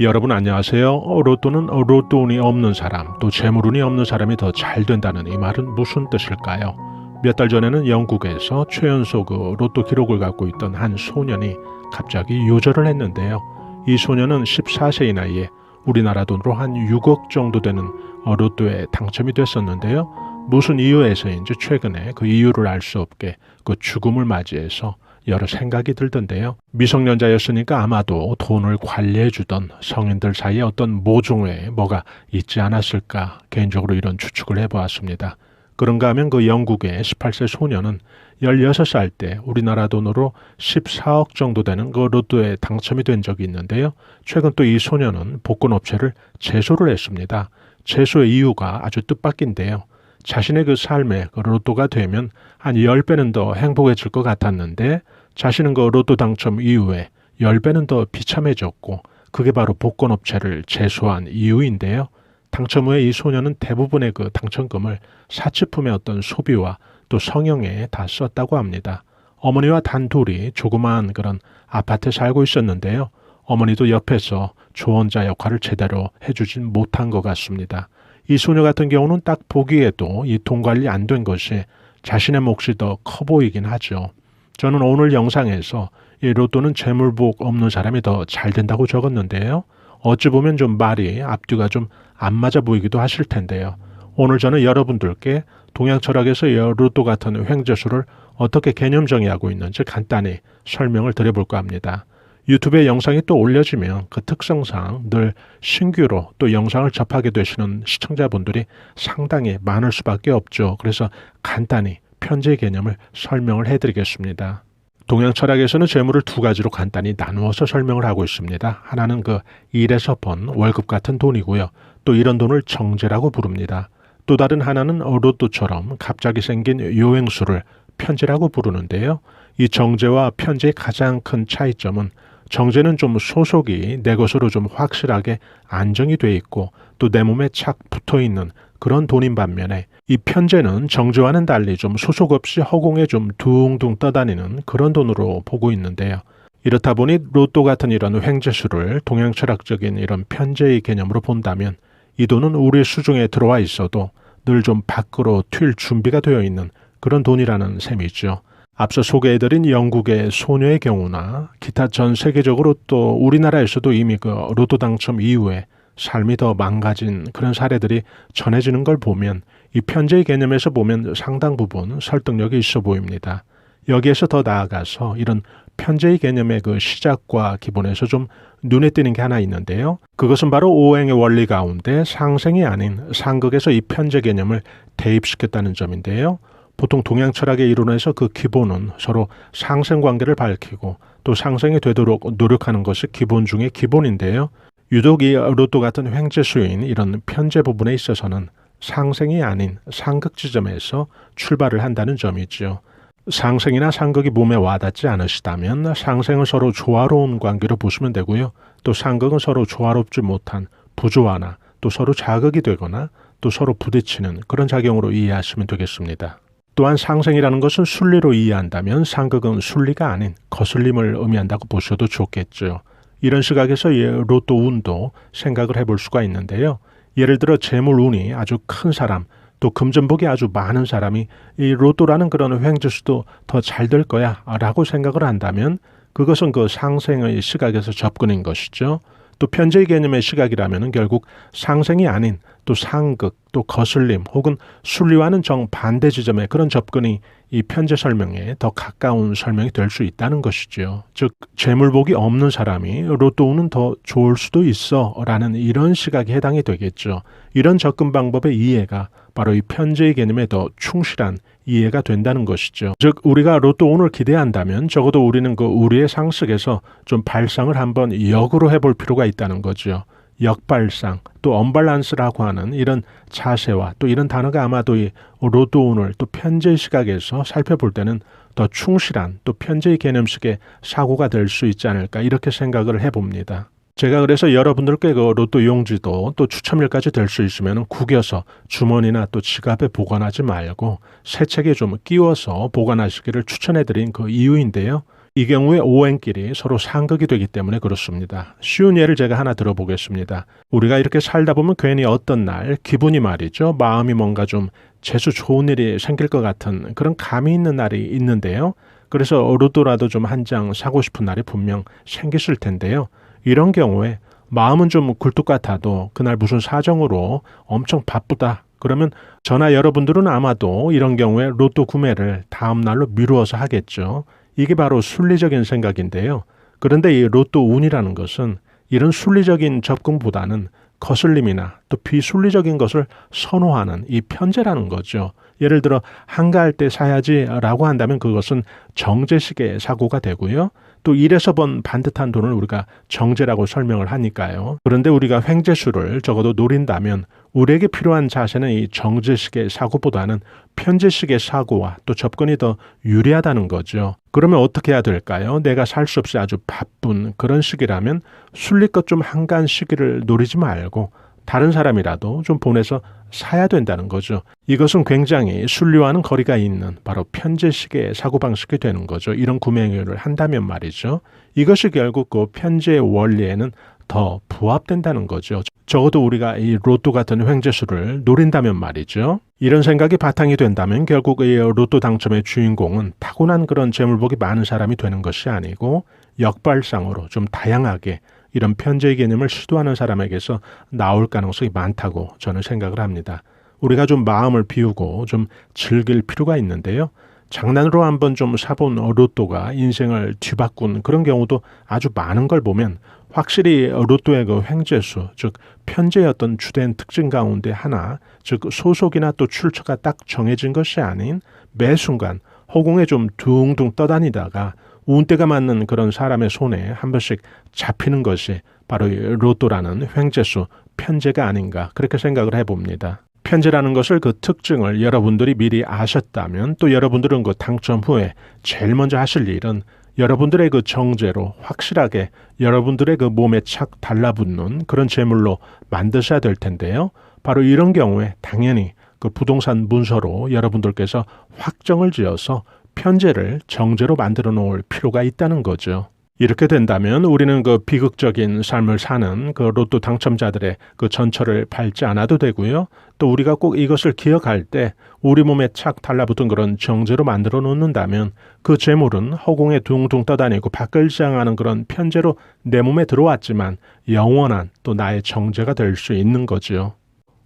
여러분 안녕하세요. 로또는 로또운이 없는 사람, 또 재물운이 없는 사람이 더 잘 된다는 이 말은 무슨 뜻일까요? 몇 달 전에는 영국에서 최연소 로또 기록을 갖고 있던 한 소년이 갑자기 요절을 했는데요. 이 소년은 14세의 나이에 우리나라 돈으로 한 6억 정도 되는 로또에 당첨이 됐었는데요. 무슨 이유에서인지 최근에 그 이유를 알 수 없게 그 죽음을 맞이해서 여러 생각이 들던데요. 미성년자였으니까 아마도 돈을 관리해주던 성인들 사이에 어떤 모종의 뭐가 있지 않았을까 개인적으로 이런 추측을 해보았습니다. 그런가 하면 그 영국의 18세 소년은 16살 때 우리나라 돈으로 14억 정도 되는 그 로또에 당첨이 된 적이 있는데요. 최근 또 이 소년은 복권업체를 제소를 했습니다. 제소의 이유가 아주 뜻밖인데요. 자신의 그 삶에 그 로또가 되면 한 10배는 더 행복해질 것 같았는데 자신은 그 로또 당첨 이후에 10배는 더 비참해졌고 그게 바로 복권업체를 제소한 이유인데요. 당첨 후에 이 소년은 대부분의 그 당첨금을 사치품의 어떤 소비와 또 성형에 다 썼다고 합니다. 어머니와 단둘이 조그마한 그런 아파트에 살고 있었는데요. 어머니도 옆에서 조언자 역할을 제대로 해주진 못한 것 같습니다. 이 소녀 같은 경우는 딱 보기에도 이 돈 관리 안 된 것이 자신의 몫이 더 커 보이긴 하죠. 저는 오늘 영상에서 이 로또는 재물복 없는 사람이 더 잘 된다고 적었는데요. 어찌 보면 좀 말이 앞뒤가 좀 안 맞아 보이기도 하실 텐데요. 오늘 저는 여러분들께 동양 철학에서 이 로또 같은 횡재수를 어떻게 개념 정의하고 있는지 간단히 설명을 드려볼까 합니다. 유튜브에 영상이 또 올려지면 그 특성상 늘 신규로 또 영상을 접하게 되시는 시청자분들이 상당히 많을 수밖에 없죠. 그래서 간단히 편제 개념을 설명을 해드리겠습니다. 동양 철학에서는 재물을 두 가지로 간단히 나누어서 설명을 하고 있습니다. 하나는 그 일에서 번 월급 같은 돈이고요. 또 이런 돈을 정제라고 부릅니다. 또 다른 하나는 로또처럼 갑자기 생긴 요행수를 편제라고 부르는데요. 이 정제와 편제의 가장 큰 차이점은 정제는 좀 소속이 내 것으로 좀 확실하게 안정이 돼 있고 또 내 몸에 착 붙어 있는 그런 돈인 반면에 이 편제는 정제와는 달리 좀 소속 없이 허공에 좀 둥둥 떠다니는 그런 돈으로 보고 있는데요. 이렇다 보니 로또 같은 이런 횡재수를 동양 철학적인 이런 편제의 개념으로 본다면 이 돈은 우리 수중에 들어와 있어도 늘 좀 밖으로 튈 준비가 되어 있는 그런 돈이라는 셈이죠. 앞서 소개해드린 영국의 소녀의 경우나 기타 전 세계적으로 또 우리나라에서도 이미 그 로또 당첨 이후에 삶이 더 망가진 그런 사례들이 전해지는 걸 보면 이 편제의 개념에서 보면 상당 부분 설득력이 있어 보입니다. 여기에서 더 나아가서 이런 편제의 개념의 그 시작과 기본에서 좀 눈에 띄는 게 하나 있는데요. 그것은 바로 오행의 원리 가운데 상생이 아닌 상극에서 이 편제 개념을 대입시켰다는 점인데요. 보통 동양 철학의 이론에서 그 기본은 서로 상생 관계를 밝히고 또 상생이 되도록 노력하는 것이 기본 중의 기본인데요. 유독 이 로또 같은 횡재수인 이런 편제 부분에 있어서는 상생이 아닌 상극 지점에서 출발을 한다는 점이죠. 상생이나 상극이 몸에 와닿지 않으시다면 상생은 서로 조화로운 관계로 보시면 되고요. 또 상극은 서로 조화롭지 못한 부조화나 또 서로 자극이 되거나 또 서로 부딪히는 그런 작용으로 이해하시면 되겠습니다. 또한 상생이라는 것은 순리로 이해한다면 상극은 순리가 아닌 거슬림을 의미한다고 보셔도 좋겠죠. 이런 시각에서 로또 운도 생각을 해볼 수가 있는데요. 예를 들어 재물운이 아주 큰 사람, 또 금전복이 아주 많은 사람이 이 로또라는 그런 횡재수도 더 잘 될 거야 라고 생각을 한다면 그것은 그 상생의 시각에서 접근인 것이죠. 또 편제의 개념의 시각이라면 결국 상생이 아닌 또 상극, 또 거슬림 혹은 순리와는 정반대 지점의 그런 접근이 이 편제 설명에 더 가까운 설명이 될 수 있다는 것이죠. 즉 재물복이 없는 사람이 로또 운은 더 좋을 수도 있어 라는 이런 시각에 해당이 되겠죠. 이런 접근 방법의 이해가 바로 이 편제의 개념에 더 충실한 이해가 된다는 것이죠. 즉 우리가 로또 운을 기대한다면 적어도 우리는 그 우리의 상식에서 좀 발상을 한번 역으로 해볼 필요가 있다는 거죠. 역발상, 또 언밸런스라고 하는 이런 자세와 또 이런 단어가 아마도 이 로또 운을 또 편제의 시각에서 살펴볼 때는 더 충실한 또 편제의 개념식의 사고가 될 수 있지 않을까 이렇게 생각을 해봅니다. 제가 그래서 여러분들께 그 로또 용지도 또 추첨일까지 될 수 있으면 구겨서 주머니나 또 지갑에 보관하지 말고 세책에 좀 끼워서 보관하시기를 추천해드린 그 이유인데요. 이 경우에 오행길이 서로 상극이 되기 때문에 그렇습니다. 쉬운 예를 제가 하나 들어보겠습니다. 우리가 이렇게 살다 보면 괜히 어떤 날 기분이 말이죠. 마음이 뭔가 좀 재수 좋은 일이 생길 것 같은 그런 감이 있는 날이 있는데요. 그래서 로또라도 좀 한 장 사고 싶은 날이 분명 생겼을 텐데요. 이런 경우에 마음은 좀 굴뚝 같아도 그날 무슨 사정으로 엄청 바쁘다. 그러면 저나 여러분들은 아마도 이런 경우에 로또 구매를 다음 날로 미루어서 하겠죠. 이게 바로 순리적인 생각인데요. 그런데 이 로또 운이라는 것은 이런 순리적인 접근보다는 거슬림이나 또 비순리적인 것을 선호하는 이 편제라는 거죠. 예를 들어 한가할 때 사야지라고 한다면 그것은 정제식의 사고가 되고요. 또 1에서 번 반듯한 돈을 우리가 정제라고 설명을 하니까요. 그런데 우리가 횡재수를 적어도 노린다면 우리에게 필요한 자세는 이 정제식의 사고보다는 편제식의 사고와 또 접근이 더 유리하다는 거죠. 그러면 어떻게 해야 될까요? 내가 살 수 없이 아주 바쁜 그런 시기라면 순리껏 좀 한가한 시기를 노리지 말고 다른 사람이라도 좀 보내서 사야 된다는 거죠. 이것은 굉장히 순리와는 거리가 있는 바로 편제식의 사고방식이 되는 거죠. 이런 구매 행위를 한다면 말이죠. 이것이 결국 그 편제의 원리에는 더 부합된다는 거죠. 적어도 우리가 이 로또 같은 횡재수를 노린다면 말이죠. 이런 생각이 바탕이 된다면 결국 이 로또 당첨의 주인공은 타고난 그런 재물복이 많은 사람이 되는 것이 아니고 역발상으로 좀 다양하게 이런 편제의 개념을 시도하는 사람에게서 나올 가능성이 많다고 저는 생각을 합니다. 우리가 좀 마음을 비우고 좀 즐길 필요가 있는데요. 장난으로 한번 좀 사본 로또가 인생을 뒤바꾼 그런 경우도 아주 많은 걸 보면 확실히 로또의 그 횡재수, 즉 편제의 어떤 주된 특징 가운데 하나, 즉 소속이나 또 출처가 딱 정해진 것이 아닌 매 순간 허공에 좀 둥둥 떠다니다가 운때가 맞는 그런 사람의 손에 한 번씩 잡히는 것이 바로 이 로또라는 횡재수, 편제가 아닌가 그렇게 생각을 해봅니다. 편제라는 것을 그 특징을 여러분들이 미리 아셨다면 또 여러분들은 그 당첨 후에 제일 먼저 하실 일은 여러분들의 그 정제로 확실하게 여러분들의 그 몸에 착 달라붙는 그런 재물로 만드셔야 될 텐데요. 바로 이런 경우에 당연히 그 부동산 문서로 여러분들께서 확정을 지어서 편제를 정제로 만들어 놓을 필요가 있다는 거죠. 이렇게 된다면 우리는 그 비극적인 삶을 사는 그 로또 당첨자들의 그 전철을 밟지 않아도 되고요. 또 우리가 꼭 이것을 기억할 때 우리 몸에 착 달라붙은 그런 정제로 만들어 놓는다면 그 재물은 허공에 둥둥 떠다니고 바끌지않는 그런 편제로 내 몸에 들어왔지만 영원한 또 나의 정제가 될 수 있는 거지요.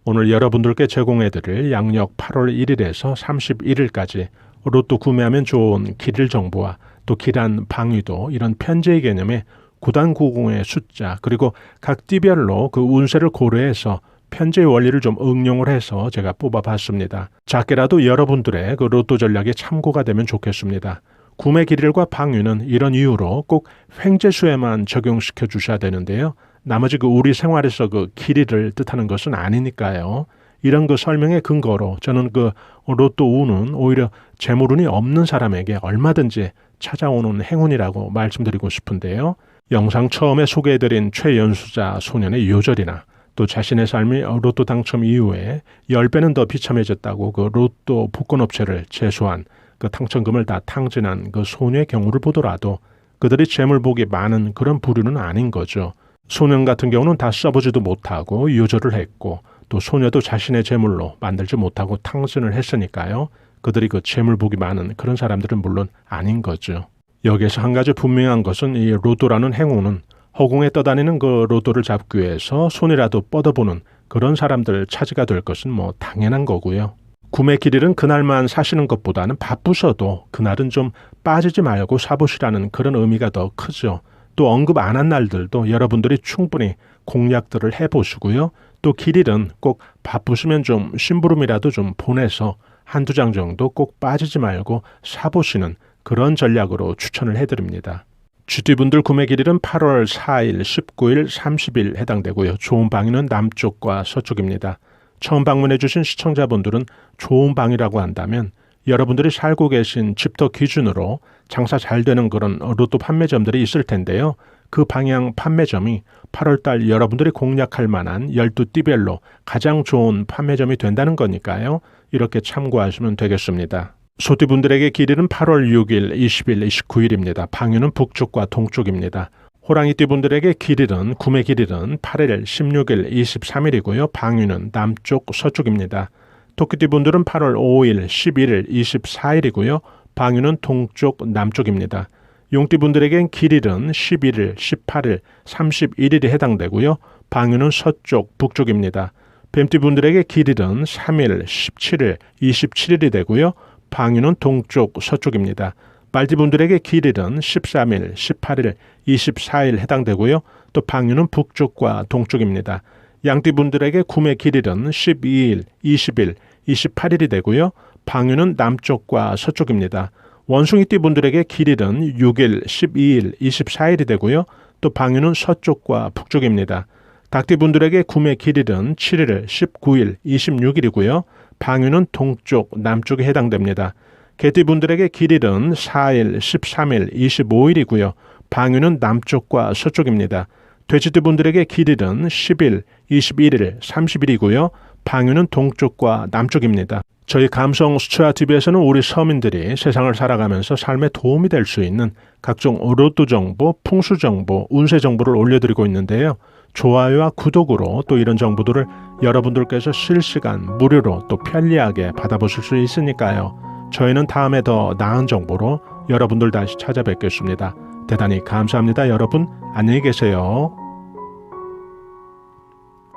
오늘 여러분들께 제공해드릴 양력 8월 1일에서 31일까지 로또 구매하면 좋은 길일 정보와 또 길한 방위도 이런 편제의 개념에 9단 90의 숫자 그리고 각 띠별로 그 운세를 고려해서 편제의 원리를 좀 응용을 해서 제가 뽑아봤습니다. 작게라도 여러분들의 그 로또 전략에 참고가 되면 좋겠습니다. 구매 길일과 방위는 이런 이유로 꼭 횡재수에만 적용시켜 주셔야 되는데요. 나머지 그 우리 생활에서 그 길이를 뜻하는 것은 아니니까요. 이런 그 설명의 근거로 저는 그 로또 운은 오히려 재물운이 없는 사람에게 얼마든지 찾아오는 행운이라고 말씀드리고 싶은데요. 영상 처음에 소개해드린 최연수자 소년의 요절이나 또 자신의 삶이 로또 당첨 이후에 10배는 더 비참해졌다고 그 로또 복권업체를 제소한 그 당첨금을 다 탕진한 그 소녀의 경우를 보더라도 그들이 재물복이 많은 그런 부류는 아닌 거죠. 소년 같은 경우는 다 써보지도 못하고 요절을 했고 또 소녀도 자신의 재물로 만들지 못하고 탕진을 했으니까요. 그들이 그 재물복이 많은 그런 사람들은 물론 아닌 거죠. 여기에서 한 가지 분명한 것은 이 로또라는 행운은 허공에 떠다니는 그 로또를 잡기 위해서 손이라도 뻗어보는 그런 사람들 차지가 될 것은 뭐 당연한 거고요. 구매 길일은 그날만 사시는 것보다는 바쁘셔도 그날은 좀 빠지지 말고 사보시라는 그런 의미가 더 크죠. 또 언급 안 한 날들도 여러분들이 충분히 공략들을 해보시고요. 또 길일은 꼭 바쁘시면 좀 심부름이라도 좀 보내서 한두 장 정도 꼭 빠지지 말고 사보시는 그런 전략으로 추천을 해드립니다. GD분들 구매 길일은 8월 4일, 19일, 30일 해당되고요. 좋은 방위는 남쪽과 서쪽입니다. 처음 방문해 주신 시청자분들은 좋은 방이라고 한다면 여러분들이 살고 계신 집터 기준으로 장사 잘 되는 그런 로또 판매점들이 있을 텐데요. 그 방향 판매점이 8월달 여러분들이 공략할 만한 12띠별로 가장 좋은 판매점이 된다는 거니까요. 이렇게 참고하시면 되겠습니다. 소띠분들에게 길일은 8월 6일, 20일, 29일입니다. 방위는 북쪽과 동쪽입니다. 호랑이띠분들에게 길일은 구매 길일은 8일, 16일, 23일이고요. 방위는 남쪽, 서쪽입니다. 토끼띠분들은 8월 5일, 11일, 24일이고요. 방위는 동쪽, 남쪽입니다. 용띠분들에겐 길일은 11일, 18일, 31일이 해당되고요. 방위는 서쪽, 북쪽입니다. 뱀띠분들에게 길일은 3일, 17일, 27일이 되고요. 방위는 동쪽, 서쪽입니다. 말띠분들에게 길일은 13일, 18일, 24일 해당되고요. 또 방위는 북쪽과 동쪽입니다. 양띠분들에게 구매 길일은 12일, 20일, 28일이 되고요. 방위는 남쪽과 서쪽입니다. 원숭이띠분들에게 길일은 6일, 12일, 24일이 되고요. 또 방위는 서쪽과 북쪽입니다. 닭띠분들에게 구매 길일은 7일, 19일, 26일이고요. 방위는 동쪽, 남쪽에 해당됩니다. 개띠분들에게 길일은 4일, 13일, 25일이고요. 방위는 남쪽과 서쪽입니다. 돼지띠분들에게 길일은 10일, 21일, 30일이고요. 방위는 동쪽과 남쪽입니다. 저희 감성 수채화TV에서는 우리 서민들이 세상을 살아가면서 삶에 도움이 될 수 있는 각종 로또 정보, 풍수 정보, 운세 정보를 올려드리고 있는데요. 좋아요와 구독으로 또 이런 정보들을 여러분들께서 실시간 무료로 또 편리하게 받아보실 수 있으니까요. 저희는 다음에 더 나은 정보로 여러분들 다시 찾아뵙겠습니다. 대단히 감사합니다. 여러분 안녕히 계세요.